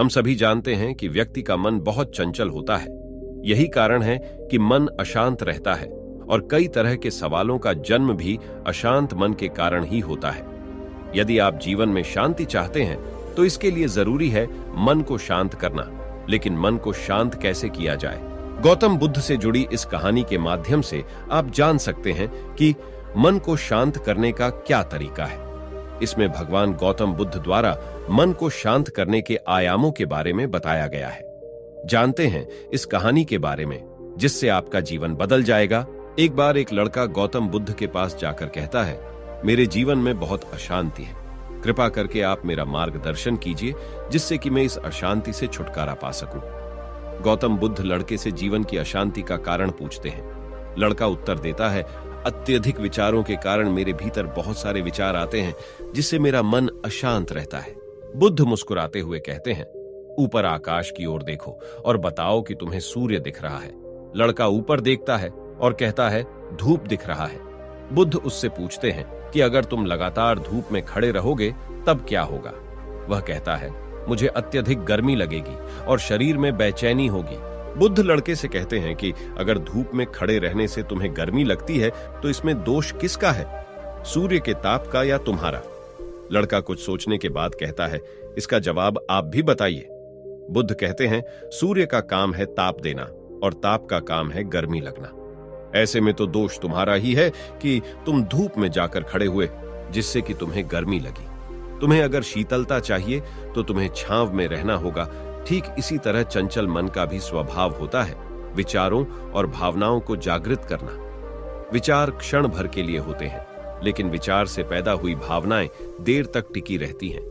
हम सभी जानते हैं कि व्यक्ति का मन बहुत चंचल होता है। यही कारण है कि मन अशांत रहता है और कई तरह के सवालों का जन्म भी अशांत मन के कारण ही होता है। यदि आप जीवन में शांति चाहते हैं तो इसके लिए जरूरी है मन को शांत करना। लेकिन मन को शांत कैसे किया जाए? गौतम बुद्ध से जुड़ी इस कहानी के माध्यम से आप जान सकते हैं कि मन को शांत करने का क्या तरीका है। इसमें भगवान गौतम बुद्ध द्वारा मन को शांत करने के आयामों के बारे में बताया गया है। जानते हैं इस कहानी के बारे में जिससे आपका जीवन बदल जाएगा। एक बार एक लड़का गौतम बुद्ध के पास जाकर कहता है, मेरे जीवन में बहुत अशांति है, कृपा करके आप मेरा मार्गदर्शन कीजिए जिससे कि मैं इस अशांति से छुटकारा पा सकूं। गौतम बुद्ध लड़के से जीवन की अशांति का कारण पूछते हैं। लड़का उत्तर देता है, अत्यधिक विचारों के कारण मेरे भीतर बहुत सारे विचार आते हैं जिससे मेरा मन अशांत रहता है। बुद्ध मुस्कुराते हुए कहते हैं, ऊपर आकाश की ओर देखो और बताओ कि तुम्हें सूर्य दिख रहा है। लड़का ऊपर देखता है और कहता है, धूप दिख रहा है। बुद्ध उससे पूछते हैं कि अगर तुम लगातार धूप में खड़े रहोगे तब क्या होगा? वह कहता है, मुझे अत्यधिक गर्मी लगेगी और शरीर में बेचैनी होगी। बुद्ध लड़के से कहते हैं कि अगर धूप में खड़े रहने से तुम्हें गर्मी लगती है तो इसमें दोष किसका है, सूर्य के ताप का या तुम्हारा? लड़का कुछ सोचने के बाद कहता है, इसका जवाब आप भी बताइए। बुद्ध कहते हैं, सूर्य का काम है ताप देना और ताप का काम है गर्मी लगना। ऐसे में तो दोष तुम्हारा ही है कि तुम धूप में जाकर खड़े हुए जिससे कि तुम्हें गर्मी लगी। तुम्हें अगर शीतलता चाहिए तो तुम्हें छांव में रहना होगा। ठीक इसी तरह चंचल मन का भी स्वभाव होता है, विचारों और भावनाओं को जागृत करना। विचार क्षण भर के लिए होते हैं, लेकिन विचार से पैदा हुई भावनाएं देर तक टिकी रहती हैं।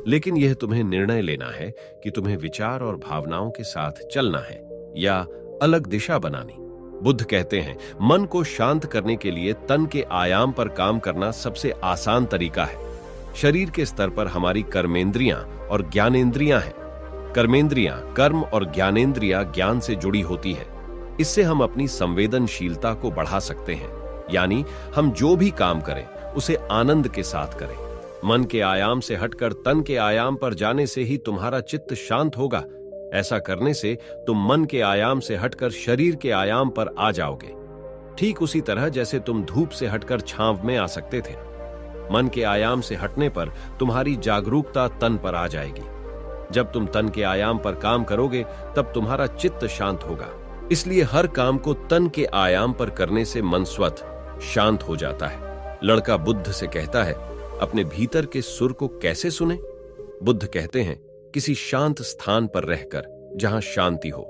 लेकिन यह तुम्हें निर्णय लेना है कि तुम्हें विचार और भावनाओं के साथ चलना है या अलग दिशा बनानी। बुद्ध कहते हैं, मन को शांत करने के लिए तन के आयाम पर काम करना सबसे आसान तरीका है। शरीर के स्तर पर हमारी कर्मेंद्रियां और ज्ञानेंद्रियां हैं। कर्मेंद्रियां कर्म और ज्ञानेंद्रियां ज्ञान से जुड़ी होती है। इससे हम अपनी संवेदनशीलता को बढ़ा सकते हैं, यानी हम जो भी काम करें उसे आनंद के साथ करें। मन के आयाम से हटकर तन के आयाम पर जाने से ही तुम्हारा चित्त शांत होगा। ऐसा करने से तुम मन के आयाम से हटकर शरीर के आयाम पर आ जाओगे, ठीक उसी तरह जैसे तुम धूप से हटकर छांव में आ सकते थे। मन के आयाम से हटने पर तुम्हारी जागरूकता तन पर आ जाएगी। जब तुम तन के आयाम पर काम करोगे तब तुम्हारा चित्त शांत होगा। इसलिए हर काम को तन के आयाम पर करने से मन स्वतः शांत हो जाता है। लड़का बुद्ध से कहता है, अपने भीतर के सुर को कैसे सुने? बुद्ध कहते हैं, किसी शांत स्थान पर रहकर जहां शांति हो,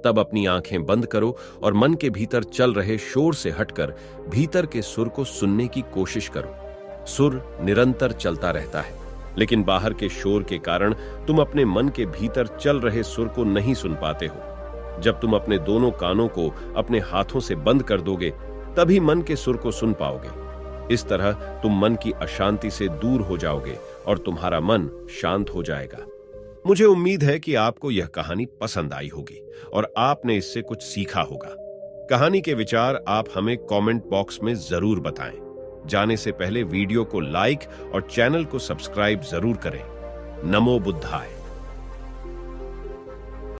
तब अपनी आंखें बंद करो और मन के भीतर चल रहे शोर से हटकर भीतर के सुर को सुनने की कोशिश करो। सुर निरंतर चलता रहता है, लेकिन बाहर के शोर के कारण तुम अपने मन के भीतर चल रहे सुर को नहीं सुन पाते हो। जब तुम अपने दोनों कानों को अपने हाथों से बंद कर दोगे तभी मन के सुर को सुन पाओगे। इस तरह तुम मन की अशांति से दूर हो जाओगे और तुम्हारा मन शांत हो जाएगा। मुझे उम्मीद है कि आपको यह कहानी पसंद आई होगी और आपने इससे कुछ सीखा होगा। कहानी के विचार आप हमें कमेंट बॉक्स में जरूर बताएं। जाने से पहले वीडियो को लाइक और चैनल को सब्सक्राइब जरूर करें। नमो बुद्धाय।